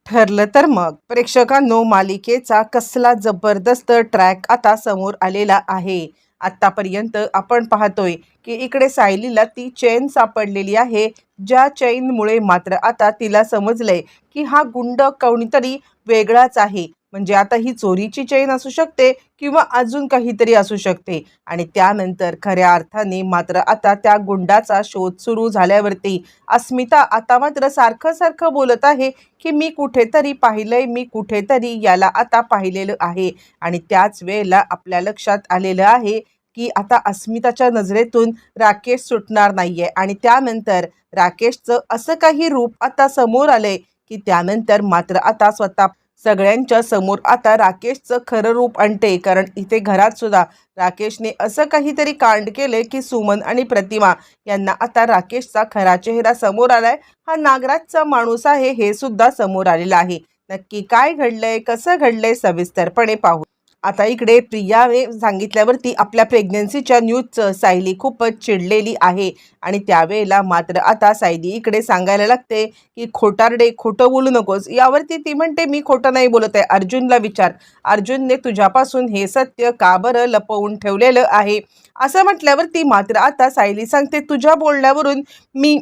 ठरलं तर मग प्रेक्षकांनो, मालिकेचा कसला जबरदस्त ट्रॅक आता समोर आलेला आहे. आतापर्यंत आपण पाहतोय की इकडे सायलीला ती चेन सापडलेली आहे, ज्या चेनमुळे मात्र आता तिला समजलंय की हा गुंड कोणीतरी वेगळाच आहे. म्हणजे आता ही चोरीची चेन असू शकते किंवा अजून काहीतरी असू शकते. आणि त्यानंतर खऱ्या अर्थाने मात्र आता त्या गुंडाचा शोध सुरू झाल्यावरती अस्मिता आता मात्र सारखं सारखं बोलत आहे की मी कुठेतरी पाहिलंय, मी कुठेतरी याला आता पाहिलेलं आहे. आणि त्याच वेळेला आपल्या लक्षात आलेलं आहे की आता अस्मिताच्या नजरेतून राकेश सुटणार नाहीये. आणि त्यानंतर राकेशचं असं काही रूप आता समोर आलंय की त्यानंतर मात्र आता स्वतः सगळ्यांच्या समोर आता राकेशचं खरं रूप आणते. कारण इथे घरात सुद्धा राकेशने असं काहीतरी कांड केले की सुमन आणि प्रतिमा यांना आता राकेशचा खरा चेहरा समोर आलाय. हा नागराजचा माणूस आहे हे सुद्धा समोर आलेलं आहे. नक्की काय घडलंय, कसं घडलंय, सविस्तरपणे पाहू. आता इकडे प्रियाने सांगितल्यावरती आपल्या प्रेग्नन्सीच्या न्यूजचं सायली खूपच चिडलेली आहे. आणि त्यावेळेला मात्र आता सायली इकडे सांगायला लागते की खोटारडे, खोटं बोलू नकोस. यावरती ती म्हणते मी खोटं नाही बोलत आहे. अर्जुनला विचार, अर्जुनने तुझ्यापासून हे सत्य का बरं लपवून ठेवलेलं आहे. असं म्हटल्यावरती मात्र आता सायली सांगते तुझ्या बोलण्यावरून मी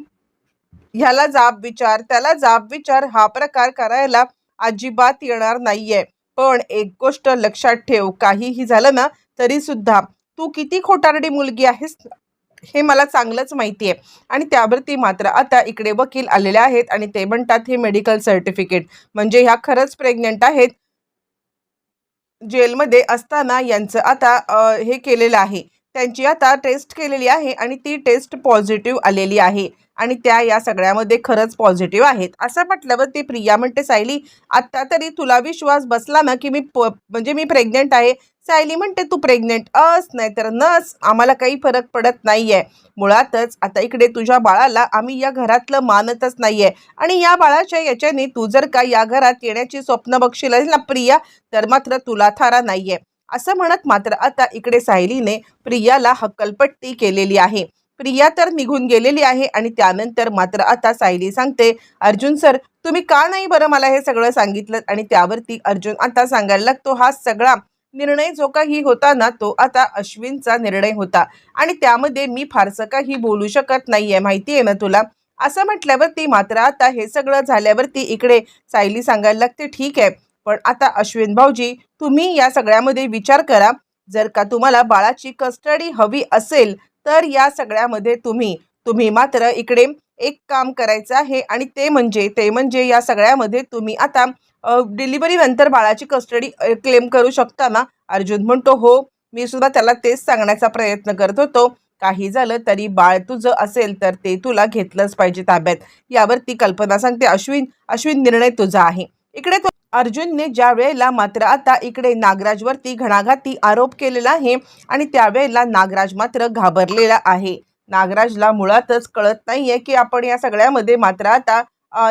ह्याला जाब विचार, त्याला जाब विचार हा प्रकार करायला अजिबात येणार नाहीये. पण एक गोष्ट लक्षात ठेव, काहीही झालं ना तरी सुद्धा तू किती खोटारडी मुलगी आहेस हे मला चांगलंच माहिती आहे. आणि त्यावरती मात्र आता इकडे वकील आलेले आहेत आणि ते म्हणतात हे मेडिकल सर्टिफिकेट म्हणजे ह्या खरंच प्रेग्नेंट आहेत. जेलमध्ये असताना यांचं आता हे केलेलं आहे, त्यांची आता टेस्ट केलेली आहे आणि ती टेस्ट पॉझिटिव्ह आलेली आहे. आणि त्या या सगळ्यामध्ये खरंच पॉझिटिव्ह आहेत. असं म्हटल्यावर ती प्रिया म्हणते सायली आत्ता तरी तुला विश्वास बसला ना की म्हणजे मी प्रेग्नेंट आहे. सायली म्हणते तू प्रेग्नेंट अस नाहीतर नस, आम्हाला काही फरक पडत नाहीये. मुळातच आता इकडे तुझ्या बाळाला आम्ही या घरातलं मानतच नाहीये. आणि या बाळाच्या याच्याने तू जर का या घरात येण्याची स्वप्न बघशील ना प्रिया, तर मात्र तुला थारा नाहीये. असं म्हणत मात्र आता इकडे सायलीने प्रियाला हक्कलपट्टी केलेली आहे. प्रिया तर निघून गेलेली आहे. आणि त्यानंतर मात्र आता सायली सांगते अर्जुन सर तुम्ही का नाही बरं मला हे सगळं सांगितलं. आणि त्यावरती अर्जुन आता सांगायला लागतो हा सगळा निर्णय जो काही होता ना तो आता अश्विनचा निर्णय होता आणि त्यामध्ये मी फारसं काही बोलू शकत नाहीये, माहिती आहे ना तुला. असं म्हटल्यावरती मात्र आता हे सगळं झाल्यावरती इकडे सायली सांगायला लागते ठीक आहे, पण आता अश्विन भाऊजी तुम्ही या सगळ्यामध्ये विचार करा. जर का तुम्हाला बाळाची कस्टडी हवी असेल तर या सगळ्यामध्ये तुम्ही तुम्ही मात्र इकडे एक काम करायचं आहे. आणि ते म्हणजे या सगळ्यामध्ये तुम्ही आता डिलिव्हरी नंतर बाळाची कस्टडी क्लेम करू शकता ना. अर्जुन म्हणतो हो, मी सुद्धा त्याला तेच सांगण्याचा प्रयत्न करत होतो. काही झालं तरी बाळ तुझं असेल तर ते तुला घेतलंच पाहिजे ताब्यात. यावरती कल्पना सांगते अश्विन अश्विन निर्णय तुझा आहे. इकडे तो अर्जुनने ज्या वेळेला मात्र आता इकडे नागराजवरती घणाघाती आरोप केलेला आहे आणि त्यावेळेला नागराज मात्र घाबरलेला आहे. नागराजला मुळातच कळत नाहीये की आपण या सगळ्यामध्ये मात्र आता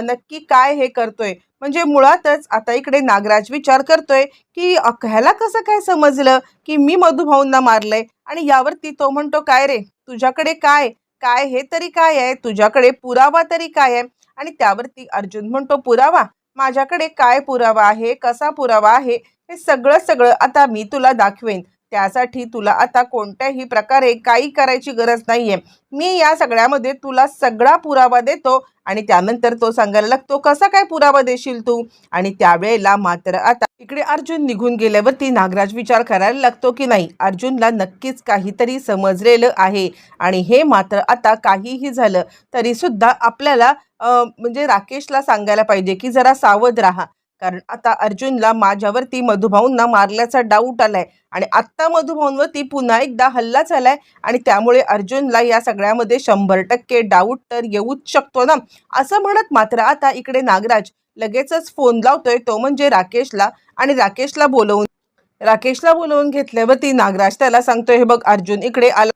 नक्की काय हे करतोय. म्हणजे मुळातच आता इकडे नागराज विचार करतोय की ह्याला कसं काय समजलं की मी मधुभाऊंना मारलंय. आणि यावरती तो म्हणतो काय रे तुझ्याकडे काय काय हे तरी काय आहे, तुझ्याकडे पुरावा तरी काय आहे. आणि त्यावरती अर्जुन म्हणतो पुरावा, माझ्याकडे काय पुरावा आहे, कसा पुरावा आहे, हे सगळं सगळं आता मी तुला दाखवेन. त्यासाठी तुला आता कोणत्याही प्रकारे काही करायची गरज नाहीये. मी या सगळ्यामध्ये तुला सगळा पुरावा देतो. आणि त्यानंतर तो सांगायला लागतो कसा काय पुरावा देशील तू. आणि त्यावेळेला मात्र आता इकडे अर्जुन निघून गेल्यावरती नागराज विचार करायला लागतो की नाही अर्जुनला नक्कीच काहीतरी समजलेलं आहे. आणि हे मात्र आता काहीही झालं तरी सुद्धा आपल्याला म्हणजे राकेशला सांगायला पाहिजे की जरा सावध राहा. कारण आता अर्जुनला माझ्यावरती मधुभाऊंना मारल्याचा डाऊट आलाय आणि आत्ता मधुभाऊंवरती पुन्हा एकदा हल्ला झालाय. आणि त्यामुळे अर्जुनला या सगळ्यामध्ये 100% डाऊट तर येऊच शकतो ना. असं म्हणत मात्र आता इकडे नागराज लगेचच फोन लावतोय, तो म्हणजे राकेशला. आणि राकेशला बोलवून घेतल्यावरती नागराज त्याला सांगतोय हे बघ अर्जुन इकडे आला,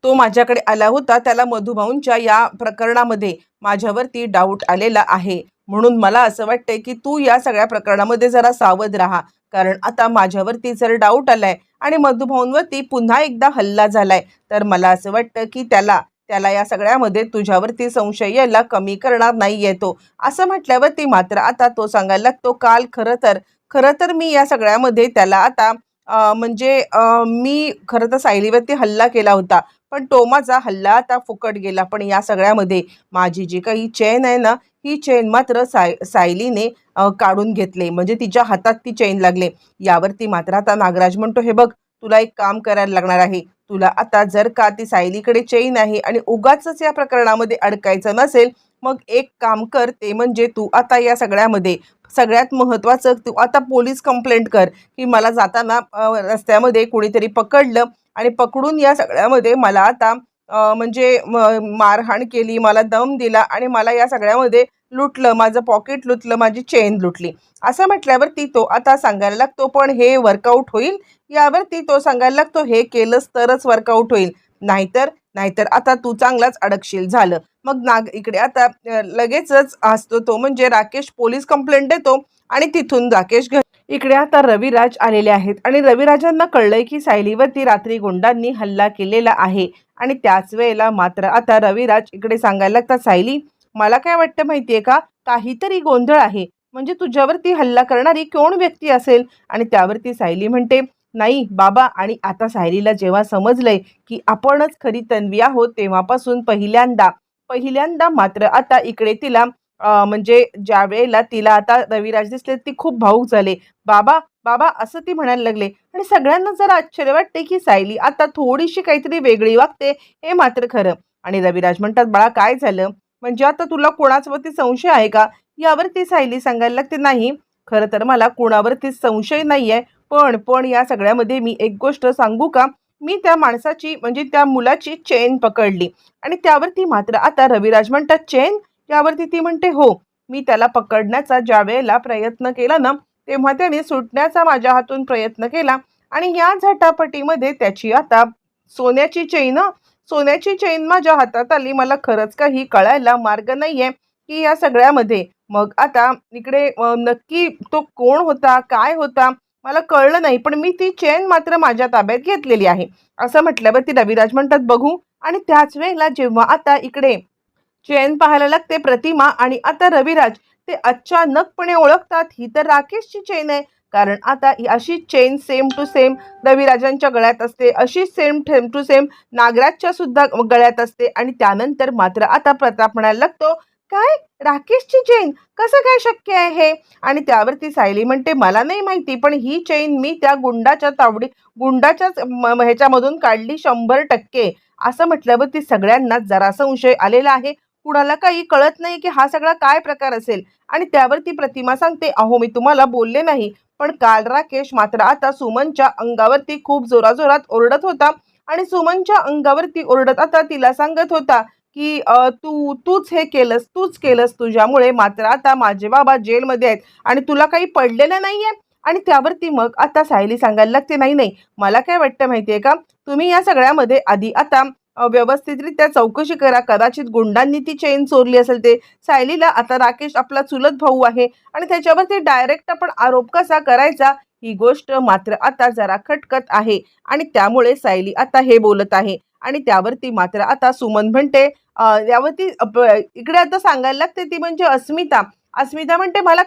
तो माझ्याकडे आला होता, त्याला मधुभाऊंच्या या प्रकरणामध्ये माझ्यावरती डाऊट आलेला आहे. म्हणून मला असं वाटतंय की तू या सगळ्या प्रकरणामध्ये जरा सावध राहा. कारण आता माझ्यावरती जर डाऊट आलाय आणि मधुभाऊंवरती पुन्हा एकदा हल्ला झालाय तर मला असं वाटतं की त्याला त्याला या सगळ्यामध्ये तुझ्यावरती संशय यायला कमी करणार नाहीये तो, असं म्हटल्यावरती मात्र आता तो सांगायला लागतो, काल खरं तर मी या सगळ्यामध्ये त्याला आता म्हणजे मी खरं तर सायलीवरती हल्ला केला होता, पण तो माझा हल्ला आता फुकट गेला. पण या सगळ्यामध्ये माझी जी काही चेन आहे ना, ही चेन मात्र सायलीने काढून घेतले, म्हणजे तिच्या हातात ती चेन लागले. यावरती मात्र आता नागराज म्हणतो, हे बघ, तुला एक काम करायला लागणार आहे. तुला आता जर का ती सायलीकडे चेन आहे आणि उगाचच या प्रकरणामध्ये अडकायचं नसेल, मग एक काम कर, ते म्हणजे तू आता या सगळ्यामध्ये सगळ्यात महत्त्वाचं, तू आता पोलीस कंप्लेंट कर की मला जाताना रस्त्यामध्ये कोणीतरी पकडलं आणि पकडून या सगळ्यामध्ये मला आता म्हणजे मारहाण केली, मला दम दिला आणि मला या सगळ्यामध्ये लुटलं, माझं पॉकेट लुटलं, माझी चेन लुटली, असं म्हटल्यावरती तो आता सांगायला लागतो, पण हे वर्कआउट होईल? यावरती तो सांगायला लागतो, हे केलंच तरच वर्कआउट होईल, नाहीतर नाहीतर आता तू चांगलाच अडकशील. झालं मग इकडे आता लगेचच असतो तो म्हणजे राकेश पोलीस कंप्लेंट देतो आणि तिथून राकेश इकडे आता रविराज आलेले आहेत आणि रविराजांना कळलंय की सायलीवरती रात्री गुंडांनी हल्ला केलेला आहे. आणि त्याच वेळेला मात्र आता रविराज इकडे सांगायला लागतात, सायली, मला काय वाटतं माहितीये का, काहीतरी गोंधळ आहे, म्हणजे तुझ्यावरती हल्ला करणारी कोण व्यक्ती असेल. आणि त्यावरती सायली म्हणते, नाही बाबा. आणि आता सायलीला जेव्हा समजलंय की आपणच खरी तन्वी आहोत, तेव्हापासून पहिल्यांदा मात्र आता इकडे तिला म्हणजे ज्या वेळेला तिला आता रविराज दिसले, ती खूप भावूक झाले. बाबा बाबा असं ती म्हणायला लागले आणि सगळ्यांना जरा आश्चर्य वाटते की सायली आता थोडीशी काहीतरी वेगळी वागते, हे मात्र खरं. आणि रविराज म्हणतात, बाळा काय झालं, म्हणजे आता तुला कोणावरती संशय आहे का? यावरती सायली सांगायला लागते, नाही, खरं तर मला कोणावरती संशय नाहीये, पण या सगळ्यामध्ये मी एक गोष्ट सांगू का, मी त्या माणसाची म्हणजे त्या मुलाची चेन पकडली. आणि त्यावरती मात्र आता रविराज म्हणतात, चेन? यावरती ती म्हणते, हो, मी त्याला पकडण्याचा ज्या वेळेला प्रयत्न केला ना, तेव्हा त्याने सुटण्याचा माझ्या हातून प्रयत्न केला आणि या झटापटीमध्ये त्याची आता सोन्याची चेन सोन्याची चेन माझ्या हातात आली. मला खरंच काही कळायला मार्ग नाहीये की या सगळ्यामध्ये मग आता इकडे नक्की तो कोण होता, काय होता, मला कळलं नाही, पण मी ती चेन मात्र माझ्या ताब्यात घेतलेली आहे, असं म्हटल्यावर ती रविराज म्हणतात, बघू. आणि त्याच वेळेला जेव्हा आता इकडे चेन पाहायला लागते प्रतिमा आणि आता रविराज ते अचानकपणे ओळखतात, ही तर राकेशची चेन आहे. कारण आता ही अशी चेन सेम टू सेम रविराजांच्या गळ्यात असते, अशी सेम टू सेम नागराजच्या सुद्धा गळ्यात असते. आणि त्यानंतर मात्र आता प्रताप म्हणायला लागतो, काय, राकेशची चेन कसं काय शक्य आहे हे? आणि त्यावरती सायली म्हणते, मला नाही माहिती, पण ही चेन मी त्या गुंडाच्याच ह्याच्यामधून काढली 100%. असं म्हटल्यावरती सगळ्यांना जरा संशय आलेला आहे, कुणाला काही कळत नाही की हा सगळा काय प्रकार असेल. आणि त्यावरती प्रतिमा सांगते, अहो मी तुम्हाला बोलले नाही, पण काल राकेश मात्र आता सुमनच्या अंगावरती खूप जोराजोरात ओरडत होता आणि सुमनच्या अंगावरती ओरडत आता तिला सांगत होता की तूच केलंस, तुझ्यामुळे मात्र आता माझे बाबा जेलमध्ये आहेत आणि तुला काही पडलेलं नाहीये. आणि त्यावरती मग आता सायली सांगायला लागते, नाही नाही, मला काय वाटतं माहितीये का, तुम्ही या सगळ्यामध्ये आधी आता व्यवस्थितरित्या चौकशी करा, कदाचित गुंडांनी ती चेन चोरली असेल. ते सायलीला आता राकेश आपला चुलत भाऊ आहे आणि त्याच्यावरती डायरेक्ट आपण आरोप कसा करायचा, ही गोष्ट मात्र आता जरा खटकत आहे. आणि त्यामुळे सायली आता हे बोलत आहे. आणि त्यावरती मात्र आता सुमन म्हणते, यावरती इकडे आता सांगायला लागते ती म्हणजे अस्मिता म्हणते, मला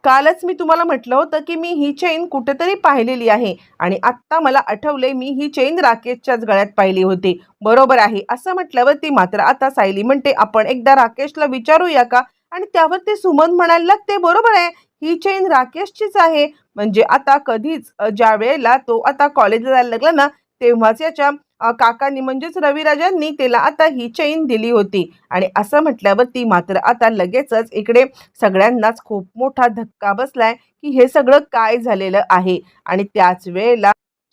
कालच मी तुम्हाला म्हटलं होतं की मी ही चेन कुठेतरी पाहिलेली आहे आणि आत्ता मला आठवले, मी ही चेन राकेशच्याच गळ्यात पाहिली होती. बरोबर आहे, असं म्हटल्यावरती मात्र आता सायली म्हणते, आपण एकदा राकेशला विचारूया का? आणि त्यावरती सुमन म्हणायला लागते, बरोबर आहे, ही चेन राकेशचीच आहे. म्हणजे आता कधीच ज्या वेळेला तो आता कॉलेजला जायला लागला ना, तेव्हाच याच्या काकांनी म्हणजेच रविराजांनी त्याला आता ही चेन दिली होती. आणि असं म्हटल्यावरती मात्र आता लगेचच इकडे सगळ्यांनाच खूप मोठा धक्का बसलाय की हे सगळं काय झालेलं आहे. आणि त्याच वेळेला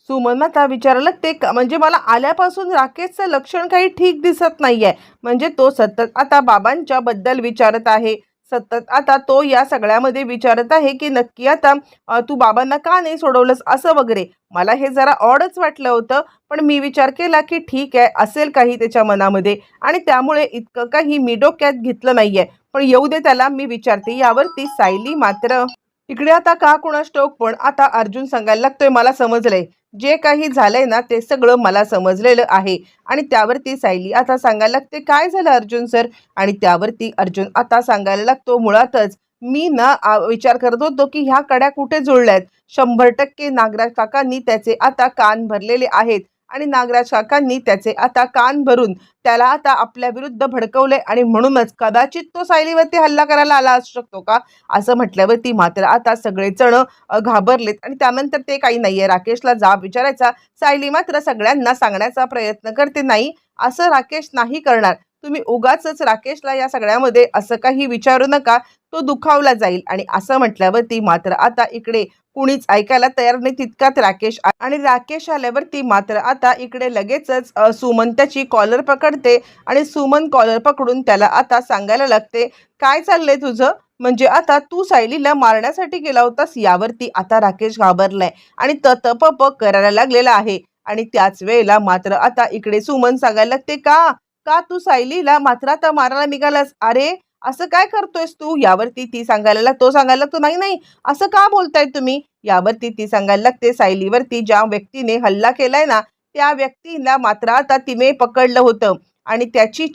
सुमन आता विचारायला लागते, म्हणजे मला आल्यापासून राकेशचं लक्षण काही ठीक दिसत नाहीये, म्हणजे तो सतत आता बाबांच्या बद्दल विचारत आहे, सतत आता तो या सगळ्यामध्ये विचारत आहे की नक्की आता तू बाबांना का नाही सोडवलंस असं वगैरे. मला हे जरा ऑडच वाटलं होतं, पण मी विचार केला की ठीक आहे, असेल काही त्याच्या मनामध्ये आणि त्यामुळे इतकं काही मी डोक्यात घेतलं नाहीये, पण येऊ दे त्याला, मी विचारते. यावरती सायली मात्र इकडे आता का कुणास ठाऊक, पण आता अर्जुन सांगायला लागतोय, मला समजलंय, जे काही झालंय ना ते सगळं मला समजलेलं आहे. आणि त्यावरती सायली आता सांगायला लागते, काय झालं अर्जुन सर? आणि त्यावरती अर्जुन आता सांगायला लागतो, मुळातच मी ना विचार करत होतो की ह्या कड्या कुठे जुळल्यात. 100% नागराज काकांनी त्याचे आता कान भरलेले आहेत आणि नागराज काकांनी त्याचे आता कान भरून त्याला आता आपल्या विरुद्ध भडकवले आणि म्हणूनच कदाचित तो सायलीवरती हल्ला करायला आला असू शकतो का, असं म्हटल्यावरती मात्र आता सगळेजण घाबरलेत. आणि त्यानंतर ते काही नाहीये राकेशला जाब विचारायचा. सायली मात्र सगळ्यांना सांगण्याचा प्रयत्न करते, नाही असं राकेश नाही करणार, तुम्ही उगाचच राकेशला या सगळ्यामध्ये असं काही विचारू नका, तो दुखावला जाईल. आणि असं म्हटल्यावरती मात्र आता इकडे कुणीच ऐकायला तयार नाही. तितकात राकेश आणि राकेश आल्यावरती मात्र आता इकडे लगेचच सुमन त्याची कॉलर पकडते आणि सुमन कॉलर पकडून त्याला आता सांगायला लागते, काय चाललंय तुझं? म्हणजे आता तू सायलीला मारण्यासाठी गेला होतास? यावरती आता राकेश घाबरलाय आणि ततपप करायला लागलेला आहे. आणि त्याच वेळेला मात्र आता इकडे सुमन सांगायला लागते, का का तू सायलीला मात्र आता मारायला निघालास? अरे असं काय करतोयस तू? यावरती ती सांगायला लागतो नाही नाही असं का बोलताय तुम्ही? यावरती ती सांगायला लागते, सायलीवरती ज्या व्यक्तीने हल्ला केलाय ना त्या व्यक्तीला मात्र आता तिने पकडलं होतं आणि त्याची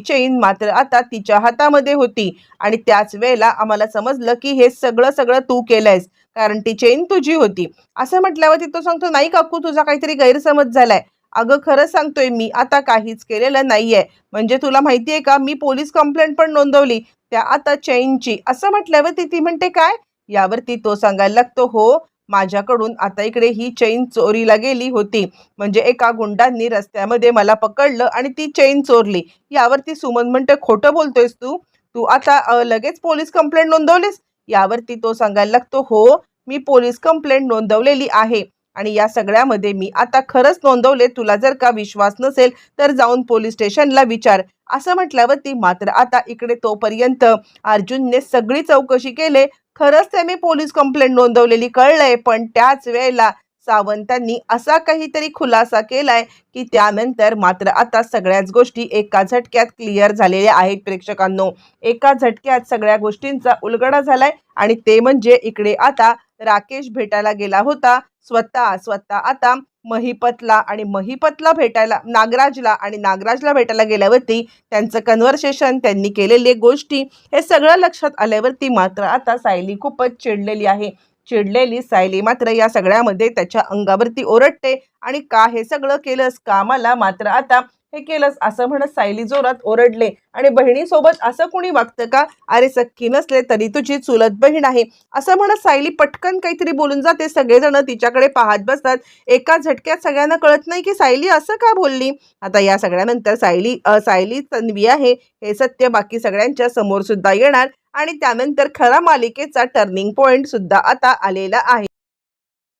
चेन मात्र आता तिच्या हातामध्ये होती. आणि त्याच वेळेला आम्हाला समजलं की हे सगळं सगळं तू केलंयस, कारण ती चेन तुझी होती. असं म्हटल्यावरती तो सांगतो, नाही काकू तुझा काहीतरी गैरसमज झालाय. अगं खरं सांगतोय मी आता काहीच केलेलं नाहीये. म्हणजे तुला माहितीये का, मी पोलीस कंप्लेंट पण नोंदवली त्या आता चेनची. असं म्हटल्यावरती ती म्हणते, काय? यावरती तो सांगायला लागतो, हो माझ्याकडून आता इकडे ही चेन चोरीला गेली होती. म्हणजे एका गुंडांनी रस्त्यामध्ये मला पकडलं आणि ती चेन चोरली. यावरती सुमन म्हणते, खोटं बोलतोयस तू? तू आता लगेच पोलीस कंप्लेंट नोंदवलीस? यावरती तो सांगायला लागतो, हो मी पोलीस कंप्लेंट नोंदवलेली आहे आणि या सगळ्यामध्ये मी आता खरंच नोंदवले. तुला जर का विश्वास नसेल तर जाऊन पोलीस स्टेशनला विचार. असं म्हटल्यावरती मात्र आता इकडे तोपर्यंत अर्जुनने सगळी चौकशी केले. खरंच त्याने पोलीस कंप्लेंट नोंदवलेली कळलंय. पण त्याच वेळेला सावंतांनी असा काहीतरी खुलासा केलाय की त्यानंतर मात्र आता सगळ्याच गोष्टी एका झटक्यात क्लिअर झालेल्या आहेत प्रेक्षकांनो. एका झटक्यात सगळ्या गोष्टींचा उलगडा झालाय आणि ते म्हणजे इकडे आता राकेश भेटायला गेला होता स्वतः आता महिपतला आणि महिपतला भेटायला नागराजला भेटायला गेल्यावरती त्यांचं कन्व्हर्सेशन त्यांनी केलेले गोष्टी हे सगळं लक्षात आल्यावरती मात्र आता सायली खूपच चिडलेली आहे. चिडलेली सायली मात्र या सगळ्यामध्ये त्याच्या अंगावरती ओरडते आणि का हे सगळं केलंस, का मला मात्र आता हे केलंस असं म्हणत सायली जोरात ओरडले. आणि बहिणीसोबत असं कुणी वागतं का? अरे सख्खी नसले तरी तुझी चुलत बहीण आहे असं म्हणत सायली पटकन काहीतरी बोलून जाते. सगळेजण तिच्याकडे पाहत बसतात. एका झटक्यात सगळ्यांना कळत नाही की सायली असं का बोलली. आता या सगळ्यानंतर सायली तन्वी आहे हे सत्य बाकी सगळ्यांच्या समोर सुद्धा येणार आणि त्यानंतर खरा मालिकेचा टर्निंग पॉइंट सुद्धा आता आलेला आहे.